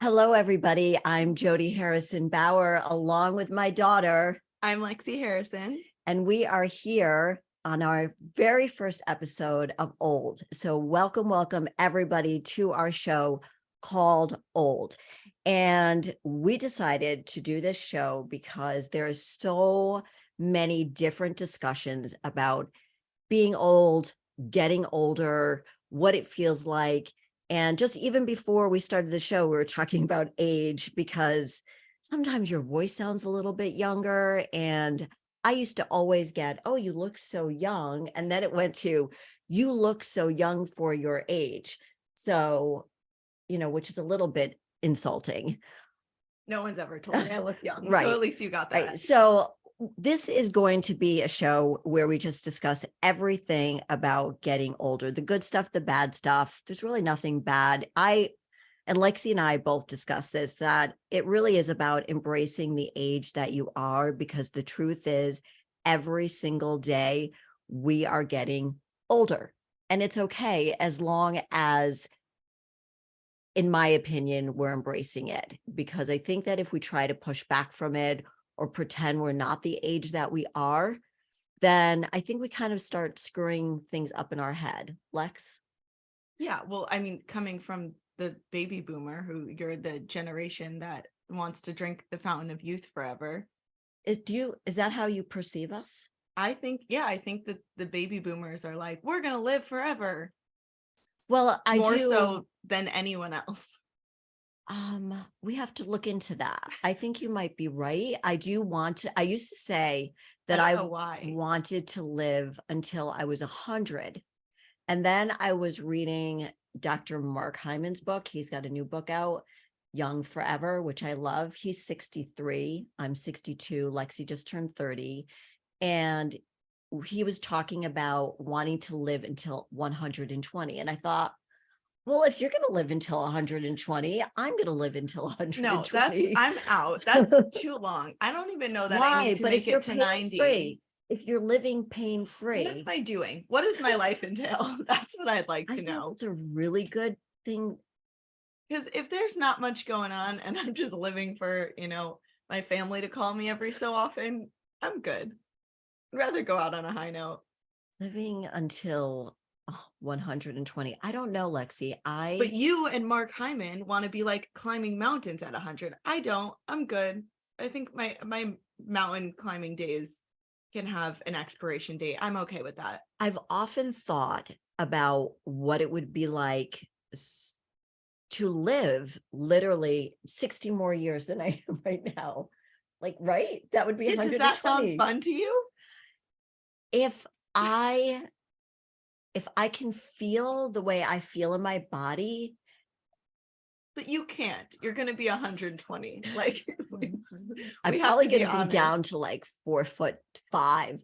Hello, everybody. I'm Jodi Harrison Bauer, along with my daughter, I'm Lexi Harrison. and we are here on our very first episode of Old. So welcome, everybody to our show called Old. And we decided to do this show because there is so many different discussions about being old, getting older, what it feels like. And just even before we started the show, we were talking about age because sometimes your voice sounds a little bit younger. And I used to always get, oh, you look so young. And then it went to, you look so young for your age. So, which is a little bit insulting. No one's ever told me I look young. Right. So at least you got that. Right. So this is going to be a show where we just discuss everything about getting older, the good stuff, the bad stuff. There's really nothing bad. And Lexi and I both discussed this, that it really is about embracing the age that you are, because the truth is every single day we are getting older, and it's okay as long as, in my opinion, we're embracing it. Because I think that if we try to push back from it or pretend we're not the age that we are, then I think we kind of start screwing things up in our head. Lex? Yeah. Well, I mean, coming from the baby boomer, who you're the generation that wants to drink the fountain of youth forever. Is that how you perceive us? I think that the baby boomers are like, we're going to live forever. Well, More so than anyone else. We have to look into that. I think you might be right. I used to say that I wanted to live until I was 100. And then I was reading Dr. Mark Hyman's book. He's got a new book out, Young Forever, which I love. He's 63. I'm 62. Lexi just turned 30. And he was talking about wanting to live until 120. And I thought, well, if you're going to live until 120, I'm going to live until 120. No, I'm out. That's too long. I don't even know that I need to make it to 90. If you're living pain-free. What am I doing? What does my life entail? That's what I'd like to know. It's a really good thing. Because if there's not much going on and I'm just living for, my family to call me every so often, I'm good. I'd rather go out on a high note. Living until 120. I don't know, Lexi. But you and Mark Hyman want to be like climbing mountains at 100. I don't. I'm good. I think my mountain climbing days can have an expiration date. I'm okay with that. I've often thought about what it would be like to live literally 60 more years than I am right now. Like, right? That would be 120. Does that sound fun to you? If I can feel the way I feel in my body. But you can't. You're going to be 120. Like, I'm probably going to be down to like 4'5"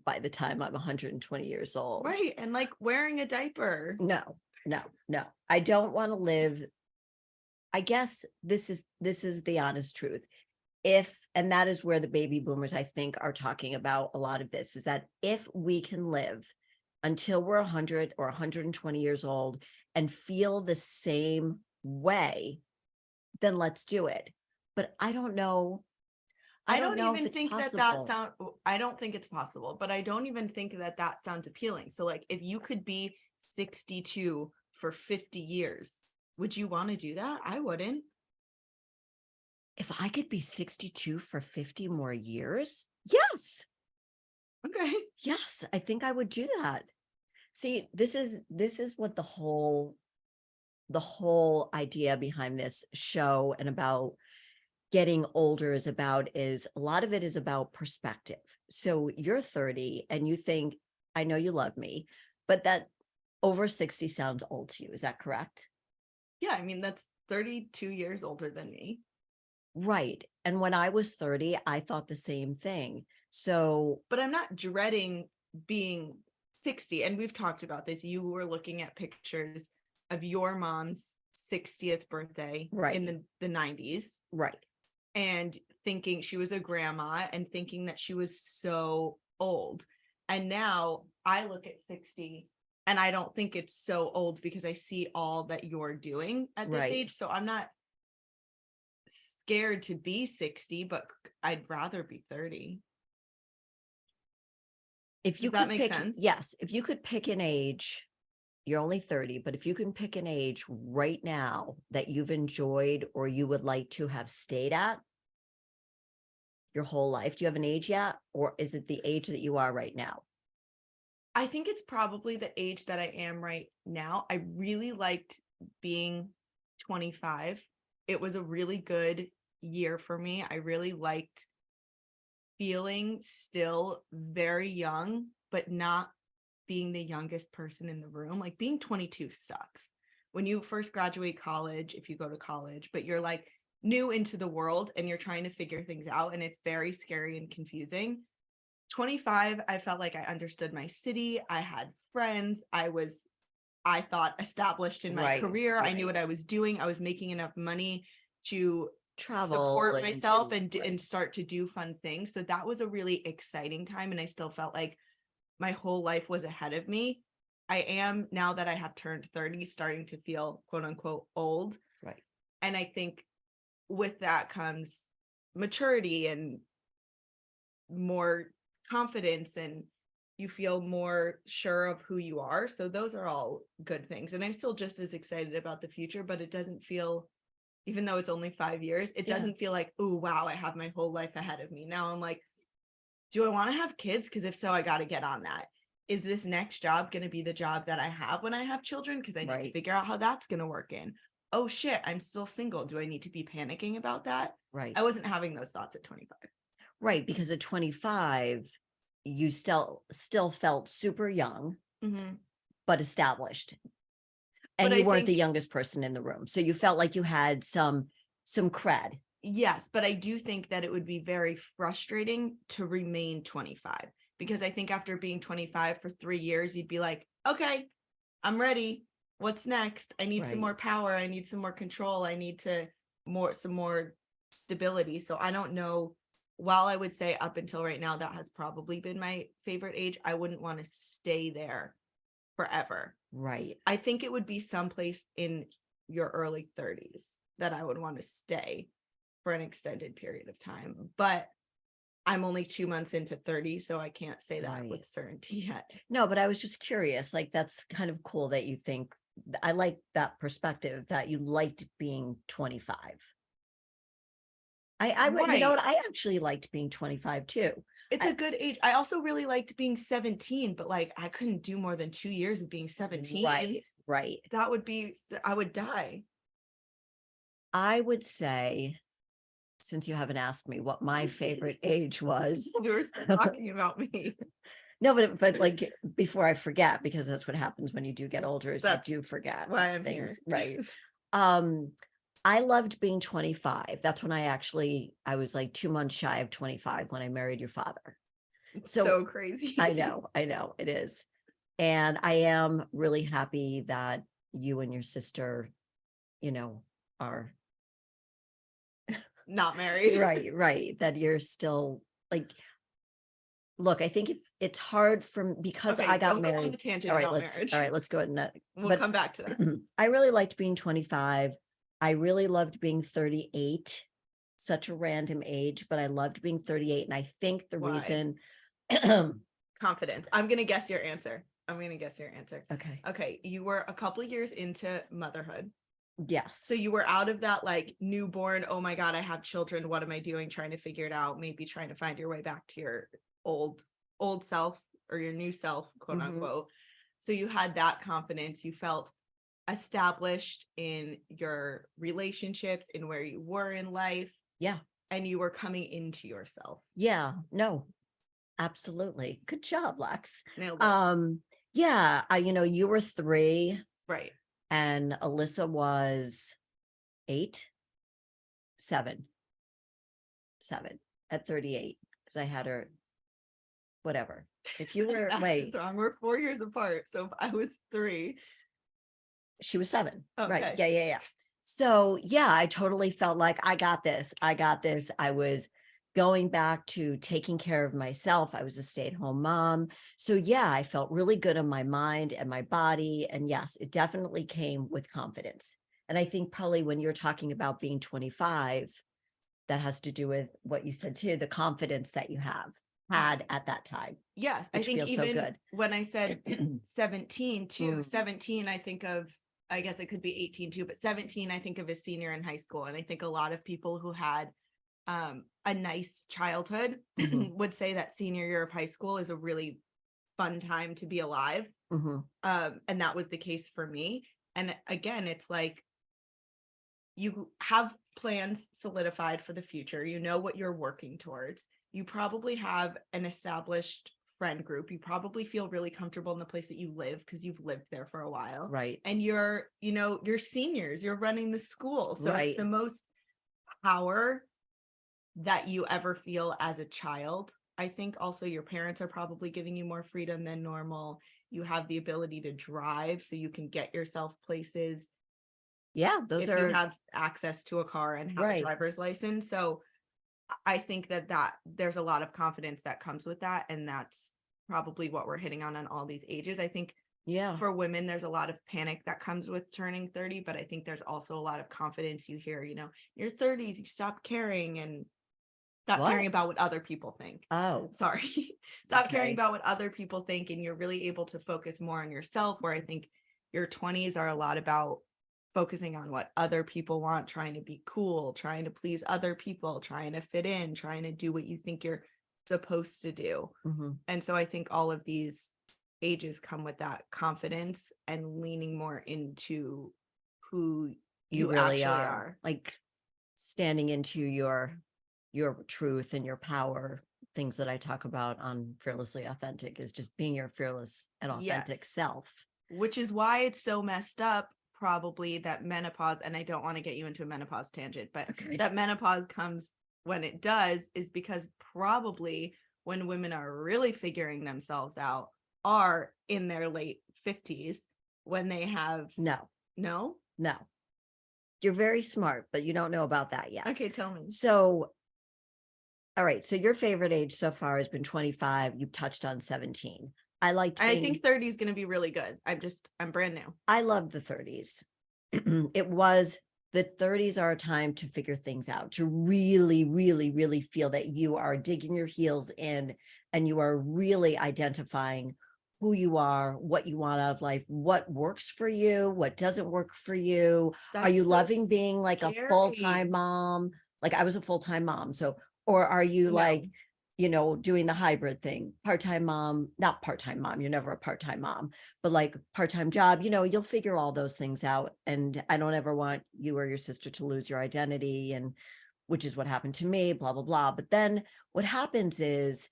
by the time I'm 120 years old. Right. And like wearing a diaper. No. I don't want to live. I guess this is the honest truth. And that is where the baby boomers, I think, are talking about a lot of this, is that if we can live until we're 100 or 120 years old and feel the same way, then let's do it. But I don't know. I don't even think I don't think it's possible, but I don't even think that sounds appealing. So like, if you could be 62 for 50 years, would you want to do that? I wouldn't. If I could be 62 for 50 more years, yes. Okay. Yes, I think I would do that. See, this is what the whole idea behind this show and about getting older is about. Is a lot of it is about perspective. So you're 30 and you think, I know you love me, but that over 60 sounds old to you. Is that correct? Yeah, I mean, that's 32 years older than me. Right. And when I was 30, I thought the same thing. So, but I'm not dreading being 60. And we've talked about this. You were looking at pictures of your mom's 60th birthday in the 90s. Right. And thinking she was a grandma and thinking that she was so old. And now I look at 60 and I don't think it's so old because I see all that you're doing at this age. So I'm not scared to be 60, but I'd rather be 30. If you Does that could make pick, sense? yes, if you could pick an age, you're only 30, but if you can pick an age right now that you've enjoyed or you would like to have stayed at your whole life, do you have an age yet? Or is it the age that you are right now? I think it's probably the age that I am right now. I really liked being 25. It was a really good year for me. I really liked feeling still very young, but not being the youngest person in the room. Like being 22 sucks. When you first graduate college, if you go to college, but you're like new into the world and you're trying to figure things out, and it's very scary and confusing. 25, I felt like I understood my city. I had friends. I thought, established in my career. I knew what I was doing. I was making enough money to Travel, support myself and start to do fun things. So that was a really exciting time. And I still felt like my whole life was ahead of me. I am, now that I have turned 30, starting to feel quote unquote old. Right. And I think with that comes maturity and more confidence, and you feel more sure of who you are. So those are all good things. And I'm still just as excited about the future, but it doesn't feel, even though it's only 5 years, it doesn't feel like, oh, wow, I have my whole life ahead of me. Now I'm like, do I want to have kids? Because if so, I got to get on that. Is this next job going to be the job that I have when I have children? Because I need to figure out how that's going to work in. Oh, shit, I'm still single. Do I need to be panicking about that? Right. I wasn't having those thoughts at 25. Right. Because at 25, you still felt super young, but established. And you weren't the youngest person in the room. So you felt like you had some cred. Yes, but I do think that it would be very frustrating to remain 25, because I think after being 25 for 3 years, you'd be like, okay, I'm ready. What's next? I need some more power. I need some more control. I need some more stability. So I don't know. While I would say up until right now, that has probably been my favorite age, I wouldn't want to stay there forever. Right. I think it would be someplace in your early 30s that I would want to stay for an extended period of time. But I'm only 2 months into 30, so I can't say that with certainty yet. No, but I was just curious. Like, that's kind of cool that you think, I like that perspective that you liked being 25. I you know what? I actually liked being 25 too. It's a good age. I also really liked being 17, but like I couldn't do more than 2 years of being 17. Right. That would be, I would die. I would say, since you haven't asked me what my favorite age was. We were still talking about me. No, but like before I forget, because that's what happens when you do get older, is you do forget why I'm things. Here. Right. I loved being 25. That's when I was like 2 months shy of 25 when I married your father. So crazy. I know it is. And I am really happy that you and your sister, are not married. Right. That you're still like, look, I think if it's hard because I got married. On the tangent about marriage. All right, let's go ahead and we'll come back to that. I really liked being 25. I really loved being 38. Such a random age, but I loved being 38. And I think the reason confidence. I'm gonna guess your answer. Okay. You were a couple of years into motherhood. Yes. So you were out of that like newborn, oh my God, I have children. What am I doing? Trying to figure it out. Maybe trying to find your way back to your old self or your new self, quote unquote. So you had that confidence. You felt established in your relationships, in where you were in life. Yeah. And you were coming into yourself. Yeah. No, absolutely. Good job, Lex. Nailed it. Yeah. You were 3. Right. And Alyssa was 7 at 38, because I had her, whatever. If you were, wait. That's wrong. We're 4 years apart. So if I was 3. She was 7. Okay. Right. Yeah. So yeah, I totally felt like I got this. I was going back to taking care of myself. I was a stay-at-home mom. So yeah, I felt really good on my mind and my body. And yes, it definitely came with confidence. And I think probably when you're talking about being 25, that has to do with what you said too, the confidence that you had at that time. Yes. I think feels so even good. when I said 17 too, Mm. 17, I guess it could be 18 too, but 17, I think of as senior in high school. And I think a lot of people who had a nice childhood would say that senior year of high school is a really fun time to be alive. And that was the case for me. And again, it's like you have plans solidified for the future. You know what you're working towards. You probably have an established friend group. You probably feel really comfortable in the place that you live because you've lived there for a while. Right. And you're seniors, you're running the school. So Right. it's the most power that you ever feel as a child. I think also your parents are probably giving you more freedom than normal. You have the ability to drive so you can get yourself places. Yeah, if you have access to a car and have a driver's license. So I think that there's a lot of confidence that comes with that. And that's probably what we're hitting on all these ages. I think for women, there's a lot of panic that comes with turning 30, but I think there's also a lot of confidence. You hear, your 30s, you stop caring and stop caring about what other people think. Oh, sorry. Stop caring about what other people think. And you're really able to focus more on yourself, where I think your 20s are a lot about focusing on what other people want, trying to be cool, trying to please other people, trying to fit in, trying to do what you think you're supposed to do. And so I think all of these ages come with that confidence and leaning more into who you really are. Like standing into your truth and your power. Things that I talk about on Fearlessly Authentic is just being your fearless and authentic self. Which is why it's so messed up, probably, that menopause, and I don't want to get you into a menopause tangent, but that menopause comes when it does is because probably when women are really figuring themselves out are in their late 50s when they have No. You're very smart, but you don't know about that yet. Okay, tell me. So, all right. So your favorite age so far has been 25. You've touched on 17. I think 30 is going to be really good. I'm brand new. I love the 30s. The 30s are a time to figure things out, to really, really, really feel that you are digging your heels in and you are really identifying who you are, what you want out of life, what works for you, what doesn't work for you. Are you loving being like a full-time mom? Like I was a full-time mom. So, or are you doing the hybrid thing, part-time mom, not part-time mom, you're never a part-time mom, but like part-time job, you'll figure all those things out. And I don't ever want you or your sister to lose your identity, and which is what happened to me, blah, blah, blah. But then what happens is,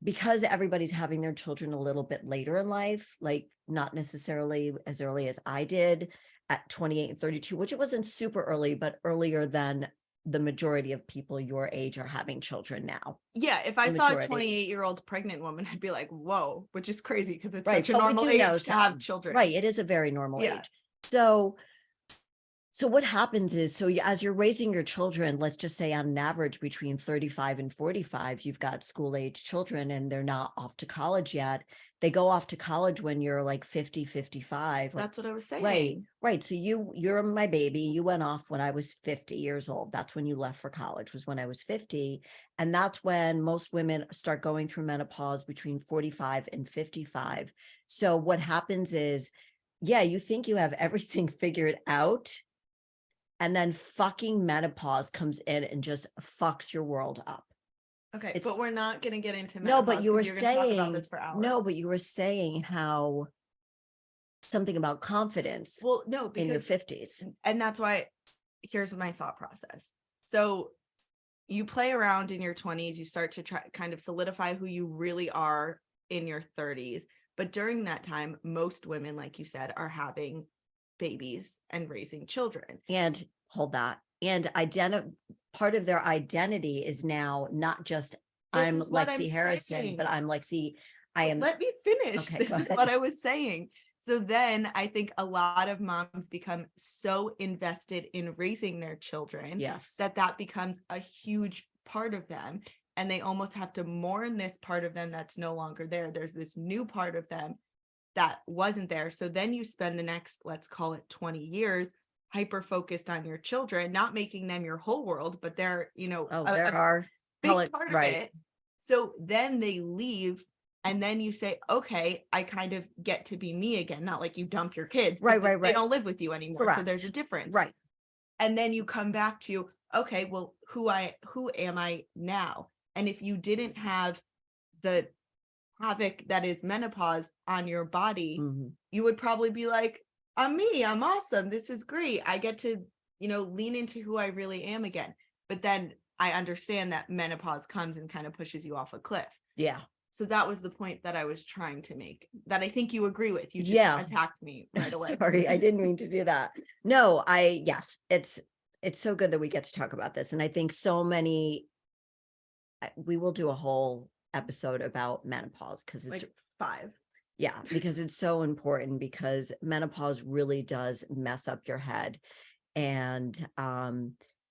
because everybody's having their children a little bit later in life, like not necessarily as early as I did at 28 and 32, which it wasn't super early, but earlier than the majority of people your age are having children now. Yeah, if I saw a 28-year-old pregnant woman, I'd be like, whoa, which is crazy because it's such a normal age to have children. Right, it is a very normal age. So what happens is, as you're raising your children, let's just say on an average between 35 and 45, you've got school age children and they're not off to college yet. They go off to college when you're like 50, 55. That's what I was saying. Right. So you're my baby. You went off when I was 50 years old. That's when you left for college, was when I was 50. And that's when most women start going through menopause between 45 and 55. So what happens is, you think you have everything figured out. And then fucking menopause comes in and just fucks your world up. Okay, but we're not going to get into menopause. No, but you were saying, talk about this for hours. No, but you were saying how something about confidence. Well, no, because in your 50s. And that's why, here's my thought process. So you play around in your 20s, you start to try kind of solidify who you really are in your 30s. But during that time, most women, like you said, are having babies and raising children. And hold that. And part of their identity is now not just I'm Lexi Harrison, but I'm Lexi. Let me finish. Okay, this is what I was saying. So then I think a lot of moms become so invested in raising their children that becomes a huge part of them. And they almost have to mourn this part of them that's no longer there. There's this new part of them that wasn't there. So then you spend the next, let's call it 20 years, hyper focused on your children, not making them your whole world, but they're, there are big part of it. So then they leave, and then you say, okay, I kind of get to be me again. Not like you dump your kids, but they don't live with you anymore. Correct. So there's a difference. Right. And then you come back to, okay, well, who am I now? And if you didn't have the havoc that is menopause on your body, you would probably be like, I'm me, I'm awesome, this is great, I get to, lean into who I really am again. But then I understand that menopause comes and kind of pushes you off a cliff. Yeah. So that was the point that I was trying to make, that I think you agree with. You just attacked me right away. Sorry, I didn't mean to do that. No, yes, it's so good that we get to talk about this. And I think we will do a whole episode about menopause, because it's like 5. Yeah, because it's so important, because menopause really does mess up your head. And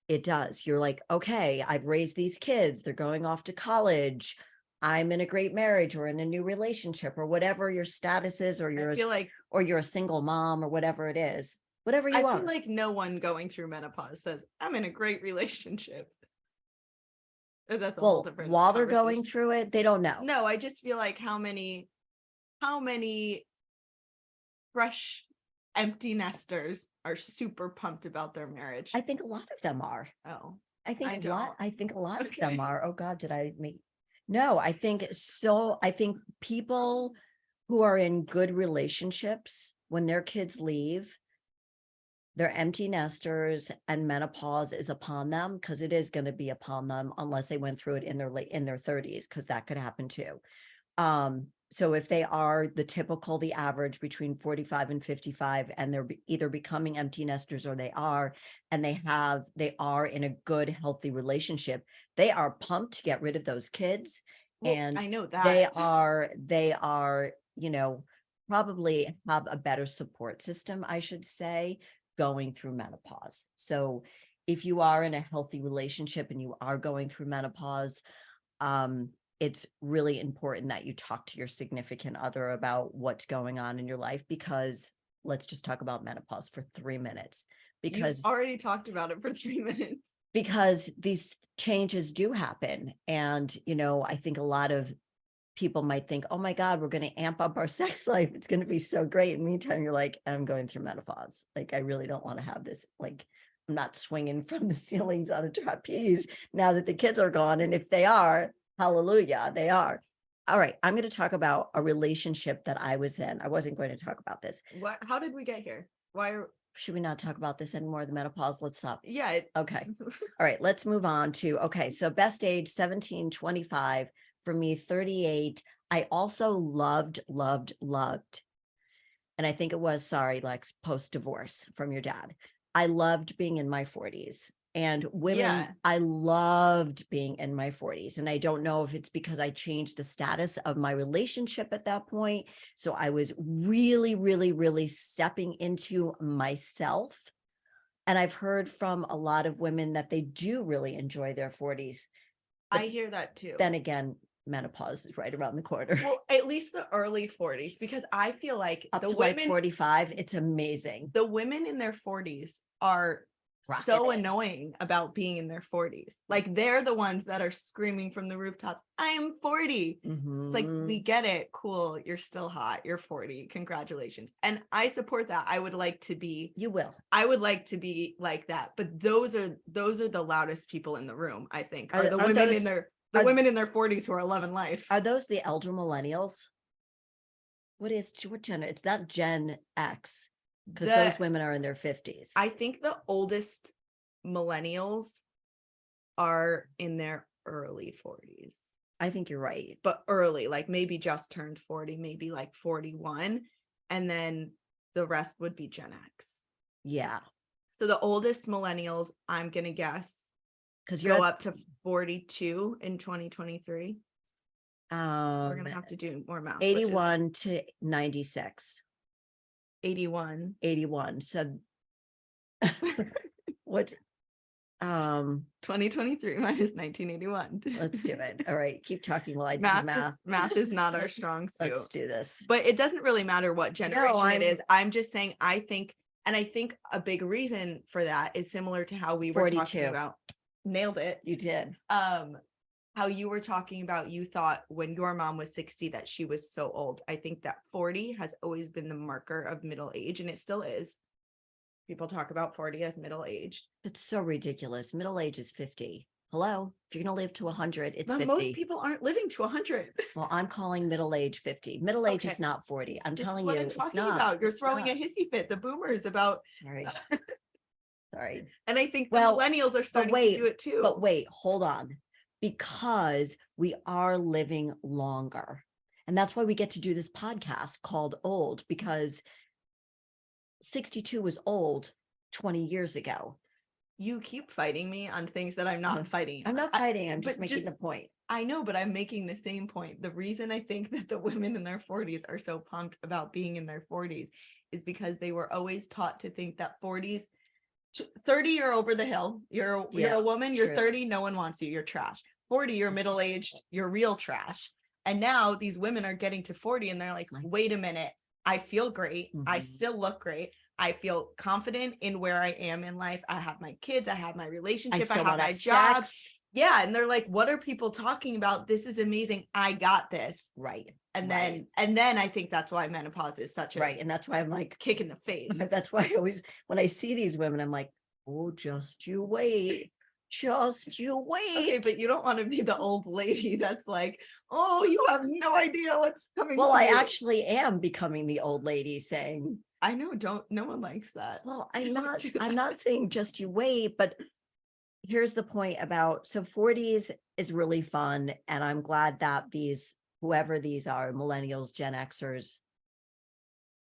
it does. You're like, okay, I've raised these kids, they're going off to college, I'm in a great marriage or in a new relationship, or whatever your status is, or you're a single mom, or whatever it is, whatever you want. I feel like no one going through menopause says, I'm in a great relationship. That's a whole different while they're going through it, they don't know. No, I just feel like how many fresh empty nesters are super pumped about their marriage. I think a lot of them are. Oh, I think a lot of them are. Oh God, did I make? No, I think so. I think people who are in good relationships, when their kids leave, they're empty nesters, and menopause is upon them, because it is going to be upon them, unless they went through it in their 30s, because that could happen too. So if they are the average between 45 and 55, and they're either becoming empty nesters, or they are in a good, healthy relationship, they are pumped to get rid of those kids. Well, and I know that they are, probably have a better support system, I should say, going through menopause. So if you are in a healthy relationship and you are going through menopause, it's really important that you talk to your significant other about what's going on in your life, because let's just talk about menopause for 3 minutes, because you've already talked about it for 3 minutes, because these changes do happen. And, I think a lot of people might think, oh my God, we're going to amp up our sex life, it's going to be so great. And meantime, you're like, I'm going through menopause. Like, I really don't want to have this. Like, I'm not swinging from the ceilings on a trapeze now that the kids are gone. And if they are, hallelujah, they are. All right, I'm going to talk about a relationship that I was in. I wasn't going to talk about this. How did we get here? Should we not talk about this anymore? The menopause? Let's stop. Yeah. Okay. All right, let's move on to, so best age 17, 25. For me, 38. I also loved. And I think it was, sorry, Lex, post-divorce from your dad. I loved being in my 40s. And women, I loved being in my 40s. And I don't know if it's because I changed the status of my relationship at that point. So I was really, really, really stepping into myself. And I've heard from a lot of women that they do really enjoy their 40s. But I hear that too. Then again, menopause is right around the corner. Well, at least the early 40s, because I feel like up to women, like 45, it's amazing. The women in their 40s are so annoying about being in their 40s. Like, they're the ones that are screaming from the rooftop, I am 40. It's like, we get it. Cool. You're still hot. You're 40. Congratulations. And I support that. I would like to be, I would like to be like that. But those are the loudest people in the room, I think, are the women in their women in their 40s who are loving life. Are those the elder millennials? What Gen? It's not Gen X, because those women are in their 50s. I think the oldest millennials are in their early 40s. I think you're right. But early, like maybe just turned 40, maybe like 41. And then the rest would be Gen X. Yeah. So the oldest millennials, I'm going to guess, because go up to 42 in 2023. We're gonna have to do more math. 81 to 96. 81. So what? 2023 minus 1981. Let's do it. All right, keep talking while I do math. Math is not our strong suit. Let's do this. But it doesn't really matter what generation it is. I'm just saying, I think And I think a big reason for that is similar to how we were 42. talking about. Nailed it. You did. How you were talking about, you thought when your mom was 60 that she was so old. I think that 40 has always been the marker of middle age, and it still is. People talk about 40 as middle aged. It's so ridiculous. Middle age is 50. Hello, if you're going to live to 100, it's but 50. Most people aren't living to 100. Well, I'm calling middle age 50. Middle age is not 40. I'm telling you, it's not. You're throwing a hissy fit, the boomers, about. Sorry. Sorry. And I think the millennials are starting to do it too. But wait, hold on. Because we are living longer. And that's why we get to do this podcast called Old, because 62 was old 20 years ago. You keep fighting me on things that I'm not fighting. I'm not fighting. I'm just making the point. I know, but I'm making the same point. The reason I think that the women in their 40s are so pumped about being in their 40s is because they were always taught to think that 40s, 30, you're over the hill. You're a woman, you're 30, no one wants you, you're trash. 40, you're middle-aged, you're real trash. And now these women are getting to 40 and they're like, wait a minute, I feel great. I still look great. I feel confident in where I am in life. I have my kids, I have my relationship, I have my job. Yeah. And they're like, what are people talking about? This is amazing. I got this. Right. And then I think that's why menopause is such a right. And that's why I'm like kick in the face. That's why I always, when I see these women, I'm like, oh, just you wait. Just you wait. Okay, but you don't want to be the old lady that's like, oh, you have no idea what's coming. Well, I actually am becoming the old lady saying, I know, no one likes that. Well, I'm not saying just you wait, but here's the point about, so 40s is really fun. And I'm glad that whoever these are, millennials, Gen Xers,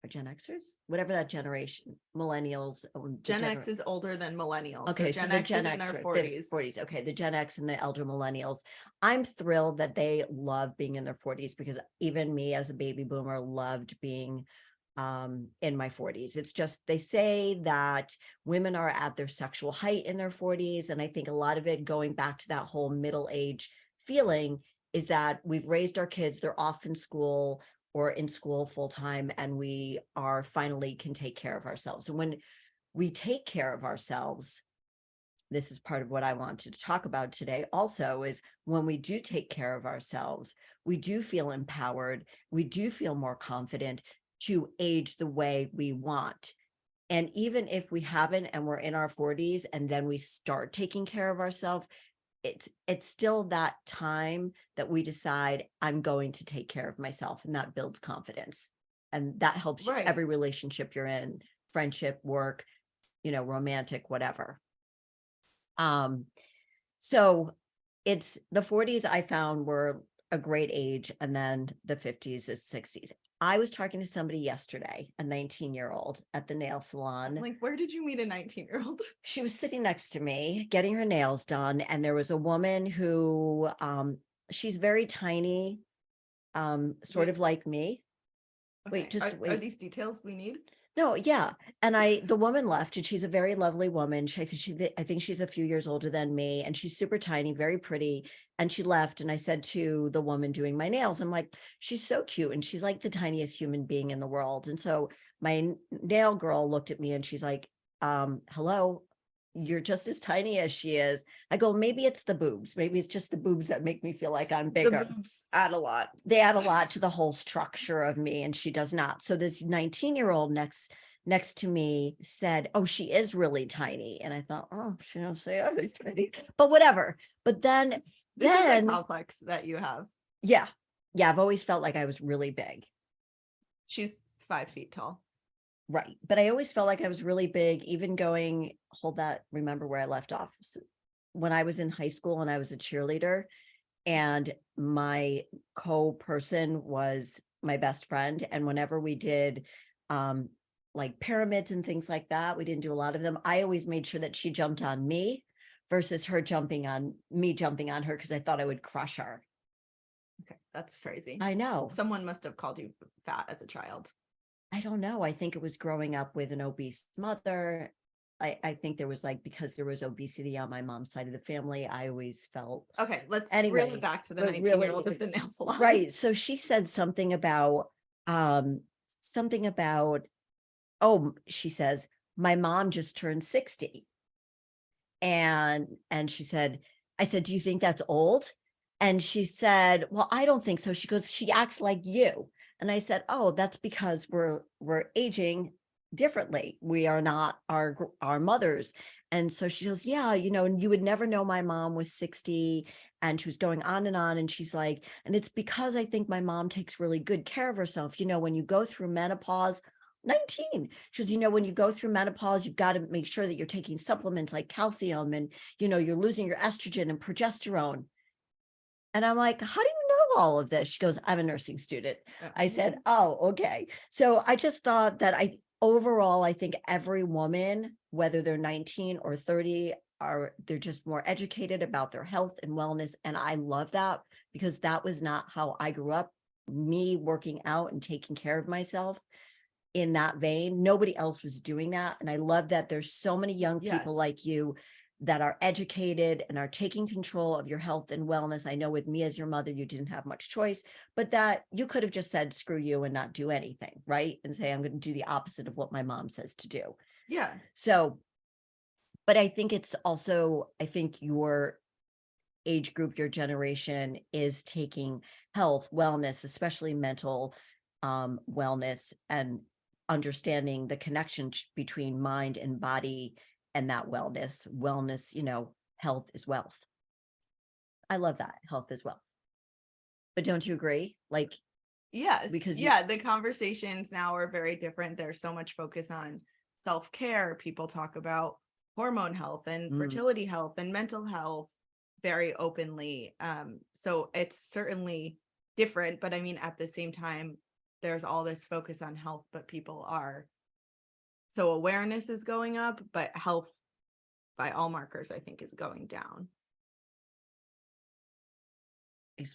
or Gen Xers, whatever that generation, millennials. Gen X is older than millennials. Okay, so the Gen X in their 40s. Okay, the Gen X and the elder millennials. I'm thrilled that they love being in their 40s, because even me as a baby boomer loved being in my 40s. It's just, they say that women are at their sexual height in their 40s. And I think a lot of it, going back to that whole middle age feeling, is that we've raised our kids, they're off in school or in school full time, and we are finally can take care of ourselves. And when we take care of ourselves, this is part of what I wanted to talk about today also, is when we do take care of ourselves, we do feel empowered, we do feel more confident to age the way we want. And even if we haven't, and we're in our 40s, and then we start taking care of ourselves, it's still that time that we decide, I'm going to take care of myself, and that builds confidence. And that helps every relationship you're in, friendship, work, romantic, whatever. So it's the 40s I found were a great age, and then the 50s and 60s. I was talking to somebody yesterday, a 19-year-old at the nail salon. Like, where did you meet a 19-year-old? She was sitting next to me getting her nails done. And there was a woman who, she's very tiny, sort of like me. Okay. Wait, are these details we need? No, yeah. And the woman left, and she's a very lovely woman. I think she's a few years older than me, and she's super tiny, very pretty. And she left, and I said to the woman doing my nails, I'm like, she's so cute, and she's like the tiniest human being in the world. And so my nail girl looked at me, and she's like, hello, you're just as tiny as she is. I go, maybe it's the boobs. Maybe it's just the boobs that make me feel like I'm bigger. The boobs add a lot. They add a lot to the whole structure of me, and she does not. So this 19-year-old next to me said, oh, she is really tiny. And I thought, oh, she don't say I was tiny, but whatever. But then this is a complex that you have. Yeah. I've always felt like I was really big. She's 5 feet tall. Right. But I always felt like I was really big, even going, remember where I left off. So when I was in high school and I was a cheerleader, and my co-person was my best friend. And whenever we did like pyramids and things like that, we didn't do a lot of them. I always made sure that she jumped on me versus her jumping on her, because I thought I would crush her. Okay, that's crazy. I know. Someone must have called you fat as a child. I don't know. I think it was growing up with an obese mother. I think there was because there was obesity on my mom's side of the family, I always felt. Okay, let's reel it back to the 19-year-old at the nail salon. Right. So she said something about, oh, she says, my mom just turned 60. And she said, I said, do you think that's old? And she said, well, I don't think so. She goes, she acts like you. And I said, oh, that's because we're aging differently. We are not our mothers. And so she goes, yeah, and you would never know my mom was 60. And she was going on. And she's like, and it's because I think my mom takes really good care of herself. When you go through menopause, 19. She goes, when you go through menopause, you've got to make sure that you're taking supplements like calcium and, you're losing your estrogen and progesterone. And I'm like, how do you know all of this? She goes, I'm a nursing student. I said, oh, okay. So I just thought that overall, I think every woman, whether they're 19 or 30, they're just more educated about their health and wellness. And I love that because that was not how I grew up, me working out and taking care of myself in that vein. Nobody else was doing that. And I love that there's so many young people like you that are educated and are taking control of your health and wellness. I know with me as your mother, you didn't have much choice, but that you could have just said, screw you and not do anything, right? And say, I'm going to do the opposite of what my mom says to do. Yeah. So, but I think it's also, I think your age group, your generation is taking health, wellness, especially mental wellness, and understanding the connection between mind and body, and that wellness, health is wealth. I love that. Health is wealth. But don't you agree? Like, yes, because the conversations now are very different. There's so much focus on self-care. People talk about hormone health and fertility health and mental health very openly. So it's certainly different, but I mean, at the same time, there's all this focus on health, but people are, so awareness is going up, but health by all markers, I think, is going down.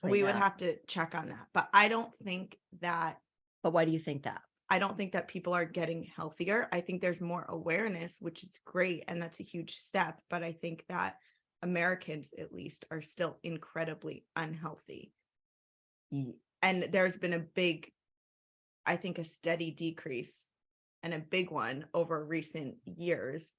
We would have to check on that, but I don't think that. But why do you think that? I don't think that people are getting healthier. I think there's more awareness, which is great, and that's a huge step. But I think that Americans, at least, are still incredibly unhealthy. Yes. And there's been a big, I think, a steady decrease, and a big one over recent years.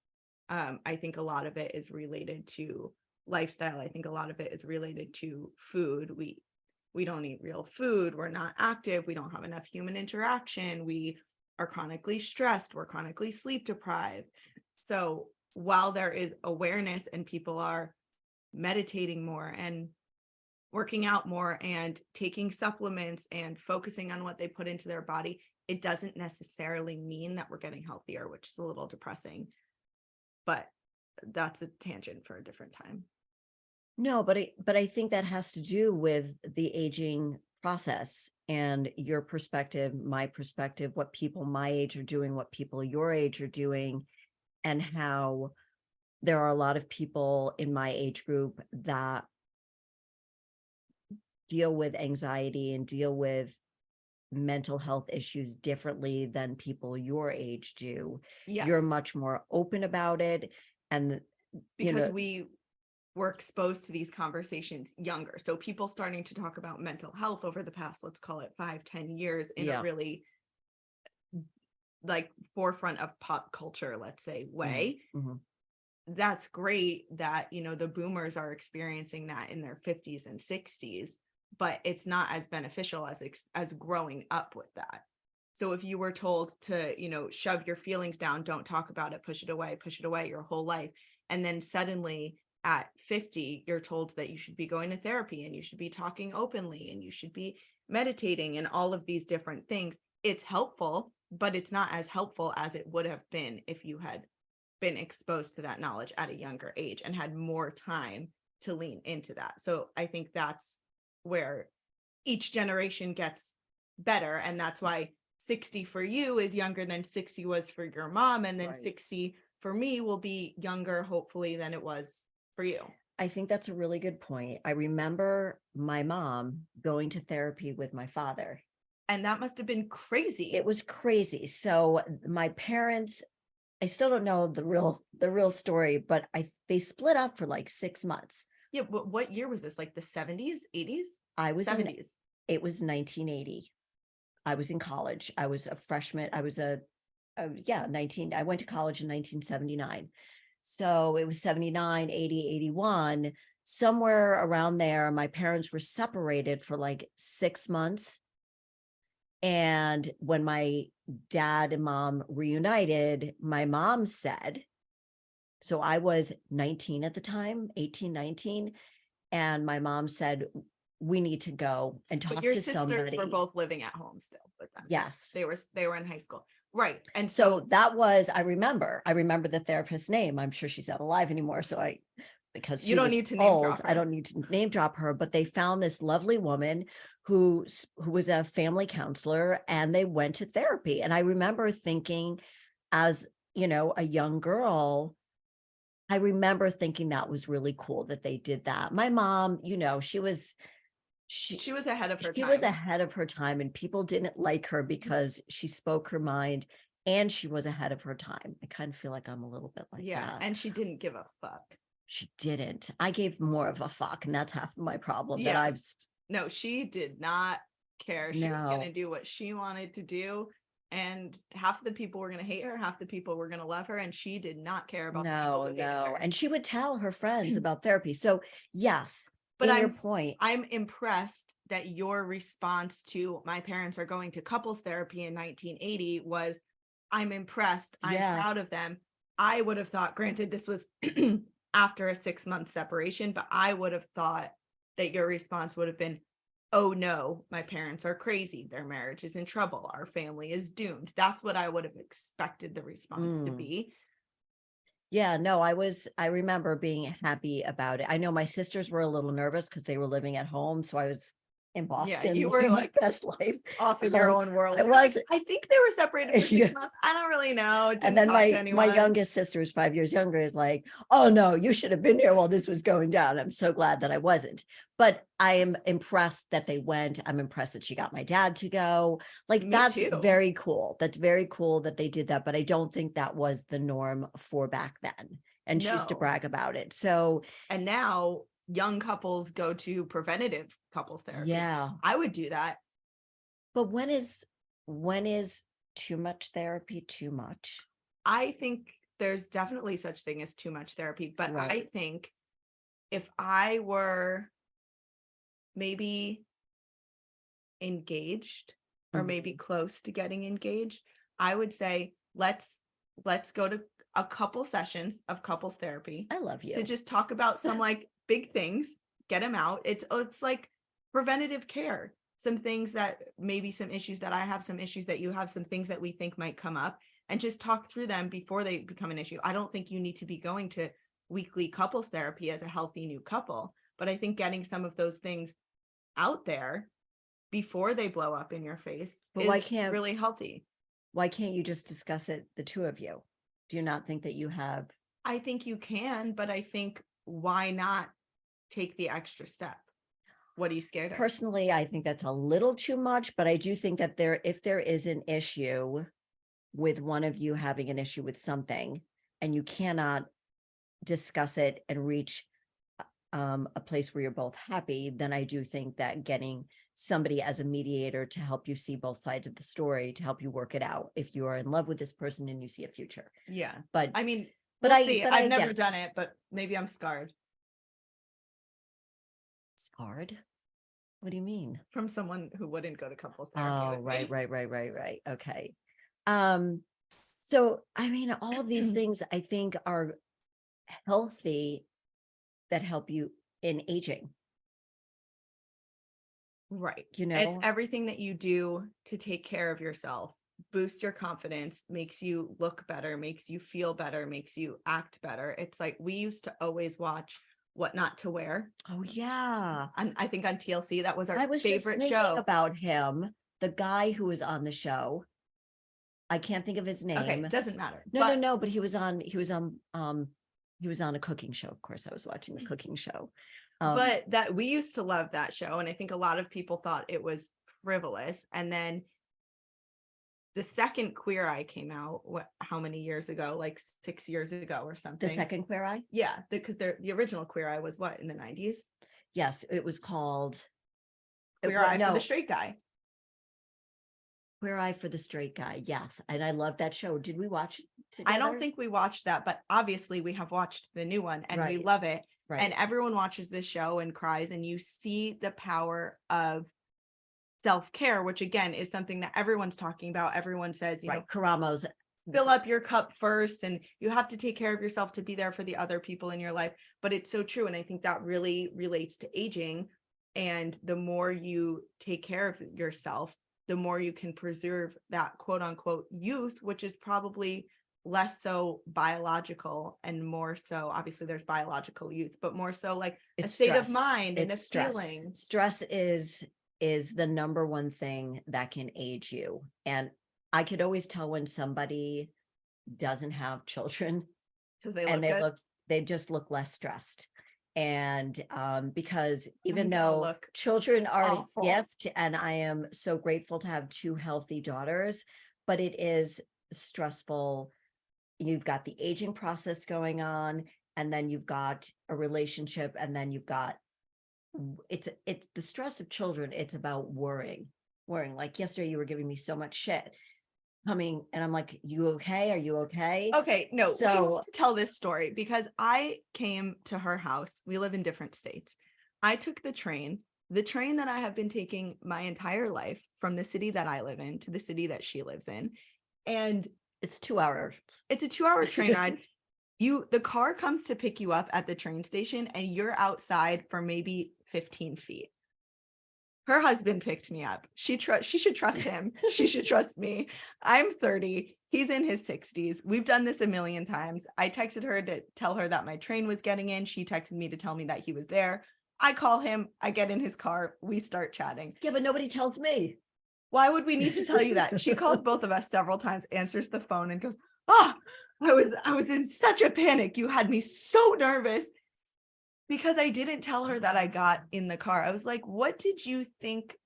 I think a lot of it is related to lifestyle. I think a lot of it is related to food. We don't eat real food. We're not active. We don't have enough human interaction. We are chronically stressed. We're chronically sleep deprived. So while there is awareness and people are meditating more and working out more and taking supplements and focusing on what they put into their body, it doesn't necessarily mean that we're getting healthier, which is a little depressing. But that's a tangent for a different time. No, but I think that has to do with the aging process and your perspective, my perspective, what people my age are doing, what people your age are doing, and how there are a lot of people in my age group that deal with anxiety and deal with mental health issues differently than people your age do. Yes. You're much more open about it. And because we were exposed to these conversations younger. So people starting to talk about mental health over the past, let's call it 5-10 years in a really like forefront of pop culture, let's say, way. Mm-hmm. That's great that, the boomers are experiencing that in their 50s and 60s, but it's not as beneficial as growing up with that. So if you were told to, shove your feelings down, don't talk about it, push it away your whole life, and then suddenly at 50, you're told that you should be going to therapy and you should be talking openly and you should be meditating and all of these different things, it's helpful, but it's not as helpful as it would have been if you had been exposed to that knowledge at a younger age and had more time to lean into that. So I think that's where each generation gets better. And that's why 60 for you is younger than 60 was for your mom. And then 60 for me will be younger, hopefully, than it was for you. I think that's a really good point. I remember my mom going to therapy with my father. And that must have been crazy. It was crazy. So my parents, I still don't know the real story, but they split up for like 6 months. Yeah. What year was this? Like the 70s, 80s? I was 70s. It was 1980. I was in college. I was a freshman. I was a I went to college in 1979. So it was 79, 80, 81, somewhere around there. My parents were separated for like 6 months. And when my dad and mom reunited, my mom said, so I was 19 at the time, 18, 19. And my mom said, we need to go and But talk your to sisters somebody. were both living at home still with them. Yes. They were in high school. Right. And So that was, I remember the therapist's name. I'm sure she's not alive anymore. So because you don't need to name drop her. I don't need to name drop her, but they found this lovely woman who was a family counselor, and they went to therapy. And I remember thinking, as you know, a young girl, I remember thinking that was really cool that they did that. My mom, you know, she was ahead of her time. She was ahead of her time, and people didn't like her because she spoke her mind and she was ahead of her time. I kind of feel like I'm a little bit like that. And she didn't give a fuck. She didn't. I gave more of a fuck, and that's half of my problem. Yes. That I've No, she did not care. She was going to do what she wanted to do. And half of the people were going to hate her, half the people were going to love her, and she did not care about no. And she would tell her friends about therapy. So yes, but your point, I'm impressed that your response to my parents are going to couples therapy in 1980 was, I'm impressed. I'm proud of them. I would have thought, granted, this was after a 6-month separation, but I would have thought that your response would have been, oh no, my parents are crazy. Their marriage is in trouble. Our family is doomed. That's what I would have expected the response to be. Yeah, no, I remember being happy about it. I know my sisters were a little nervous because they were living at home. So I was in Boston. Yeah, you were like best life off in your own world. I was. I think they were separated for 6 months. I don't really know. And then my youngest sister is 5 years younger, is like, oh no, you should have been here while this was going down. I'm so glad that I wasn't. But I am impressed that they went. I'm impressed that she got my dad to go. Like, Me that's too. very cool. That's very cool that they did that. But I don't think that was the norm for back then. And she used to brag about it. So, and now young couples go to preventative couples therapy. Yeah, I would do that. But when is too much therapy too much? I think there's definitely such thing as too much therapy, but I think if I were maybe engaged or maybe close to getting engaged, I would say let's go to a couple sessions of couples therapy. I love you. To just talk about some like big things, get them out. It's like preventative care. Some things that maybe some issues that I have, some issues that you have, some things that we think might come up, and just talk through them before they become an issue. I don't think you need to be going to weekly couples therapy as a healthy new couple, but I think getting some of those things out there before they blow up in your face is really healthy. Why can't you just discuss it, the two of you? Do you not think that you have? I think you can, but I think why not take the extra step? What are you scared of? Personally, I think that's a little too much, but I do think that if there is an issue with one of you having an issue with something and you cannot discuss it and reach a place where you're both happy, then I do think that getting somebody as a mediator to help you see both sides of the story, to help you work it out if you are in love with this person and you see a future. Yeah. But I mean, I've never done it, but maybe I'm scarred. Scarred? What do you mean? From someone who wouldn't go to couples therapy. Oh, right. Okay. So I mean, all of these things I think are healthy that help you in aging. Right. You know, it's everything that you do to take care of yourself, boosts your confidence, makes you look better, makes you feel better, makes you act better. It's like we used to always watch What Not to Wear. Oh yeah. And I think on TLC, that was our I was favorite just show. About him, the guy who was on the show. I can't think of his name. Okay, it doesn't matter. No, but he was on a cooking show. Of course, I was watching the cooking show. But that we used to love that show. And I think a lot of people thought it was frivolous. And then the second Queer Eye came out, how many years ago? Like 6 years ago or something. The second Queer Eye? Yeah, because the original Queer Eye was what, in the 90s? Yes, it was called Queer Eye for the Straight Guy. Queer Eye for the Straight Guy. Yes. And I love that show. Did we watch it together? I don't think we watched that, but obviously we have watched the new one and we love it. Right. And everyone watches this show and cries, and you see the power of self-care, which again is something that everyone's talking about. Everyone says, you know, Karamo's fill up your cup first, and you have to take care of yourself to be there for the other people in your life. But it's so true. And I think that really relates to aging. And the more you take care of yourself, the more you can preserve that quote unquote youth, which is probably less so biological and more so, obviously there's biological youth, but more so like a state of mind and a feeling. Stress is the number one thing that can age you. And I could always tell when somebody doesn't have children because they just look less stressed. And because even though children are a gift, and I am so grateful to have 2 healthy daughters, but it is stressful. You've got the aging process going on, and then you've got a relationship, and then you've got it's the stress of children. It's about worrying. Like yesterday, you were giving me so much shit coming, and I'm like, you okay? Are you okay? Okay, no. So tell this story, because I came to her house. We live in different states. I took the train that I have been taking my entire life, from the city that I live in to the city that she lives in. And it's 2 hours. It's a 2-hour train ride. The car comes to pick you up at the train station, and you're outside for maybe 15 feet. Her husband picked me up. She should trust him. She should trust me. I'm 30. He's in his 60s. We've done this a million times. I texted her to tell her that my train was getting in. She texted me to tell me that he was there. I call him. I get in his car. We start chatting. Yeah, but nobody tells me. Why would we need to tell you that? She calls both of us several times, answers the phone, and goes, "Oh, I was in such a panic. You had me so nervous." Because I didn't tell her that I got in the car. I was like, what did you think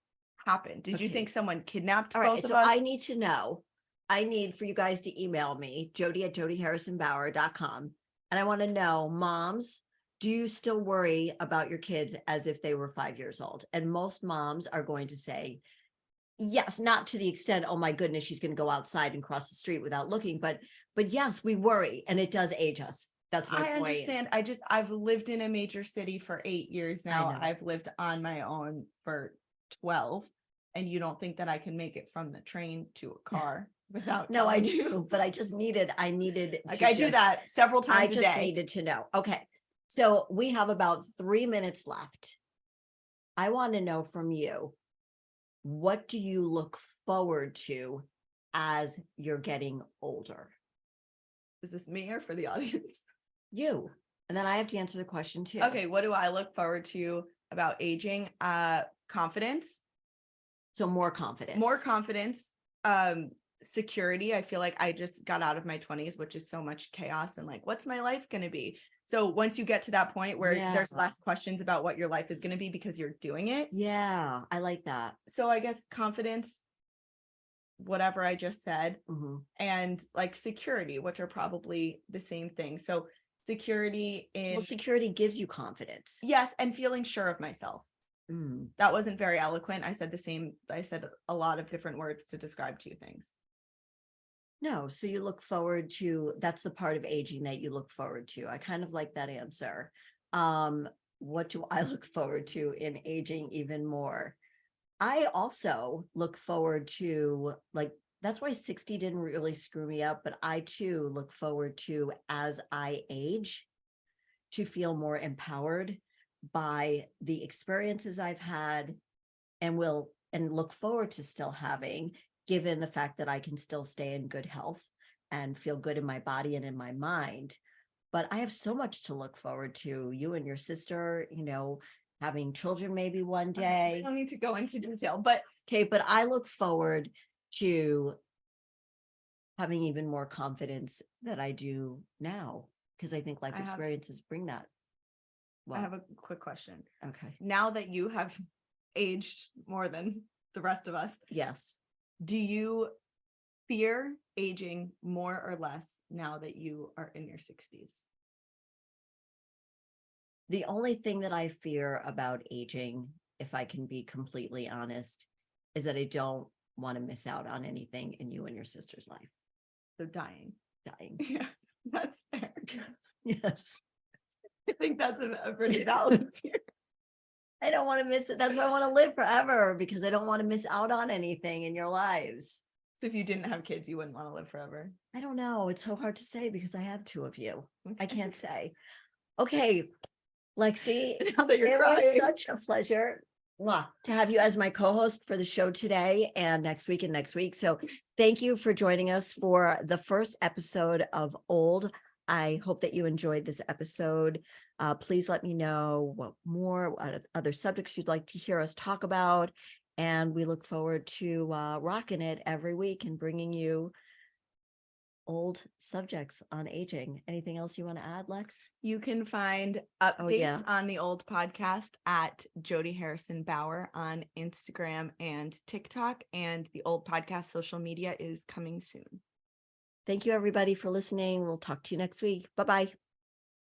happened? Did you think someone kidnapped both of us? I need to know. I need for you guys to email me, Jodi@jodiharrisonbauer.com. And I want to know, moms, do you still worry about your kids as if they were 5 years old? And most moms are going to say, yes, not to the extent, oh my goodness, she's going to go outside and cross the street without looking. But yes, we worry, and it does age us. That's my point. I understand. I've lived in a major city for 8 years now. I've lived on my own for 12. And you don't think that I can make it from the train to a car without? No, I do, but I needed like I do that several times a day. I just needed to know. Okay. So we have about 3 minutes left. I want to know from you, what do you look forward to as you're getting older? Is this me or for the audience? You. And then I have to answer the question too. Okay. What do I look forward to about aging? Confidence. So more confidence. Security. I feel like I just got out of my 20s, which is so much chaos, and like, what's my life going to be? So once you get to that point where there's less questions about what your life is going to be because you're doing it. Yeah, I like that. So I guess confidence, whatever I just said, and like security, which are probably the same thing. So security gives you confidence. Yes. And feeling sure of myself. That wasn't very eloquent. I said a lot of different words to describe 2 things. No. So you look forward to, that's the part of aging that you look forward to. I kind of like that answer. What do I look forward to in aging even more? I also look forward to, like, that's why 60 didn't really screw me up, but I too look forward to, as I age, to feel more empowered by the experiences I've had and look forward to still having, given the fact that I can still stay in good health and feel good in my body and in my mind. But I have so much to look forward to. You and your sister, having children maybe one day. I don't need to go into detail, but but I look forward to having even more confidence than I do now, because I think life experiences bring that. Well, I have a quick question. Okay. Now that you have aged more than the rest of us. Yes. Do you fear aging more or less now that you are in your 60s? The only thing that I fear about aging, if I can be completely honest, is that I don't want to miss out on anything in you and your sister's life. So dying. Yeah, that's fair. Yes. I think that's a pretty valid fear. I don't want to miss it. That's why I want to live forever, because I don't want to miss out on anything in your lives. So if you didn't have kids, you wouldn't want to live forever? I don't know. It's so hard to say because I have 2 of you. Okay. I can't say. Okay, Lexi, now that you're it crying. was such a pleasure to have you as my co-host for the show today and next week and next week. So thank you for joining us for the first episode of Old. I hope that you enjoyed this episode. Please let me know what other subjects you'd like to hear us talk about. And we look forward to rocking it every week and bringing you old subjects on aging. Anything else you want to add, Lex? You can find updates on the Old podcast at Jodi Harrison Bauer on Instagram and TikTok, and the Old podcast social media is coming soon. Thank you, everybody, for listening. We'll talk to you next week. Bye-bye.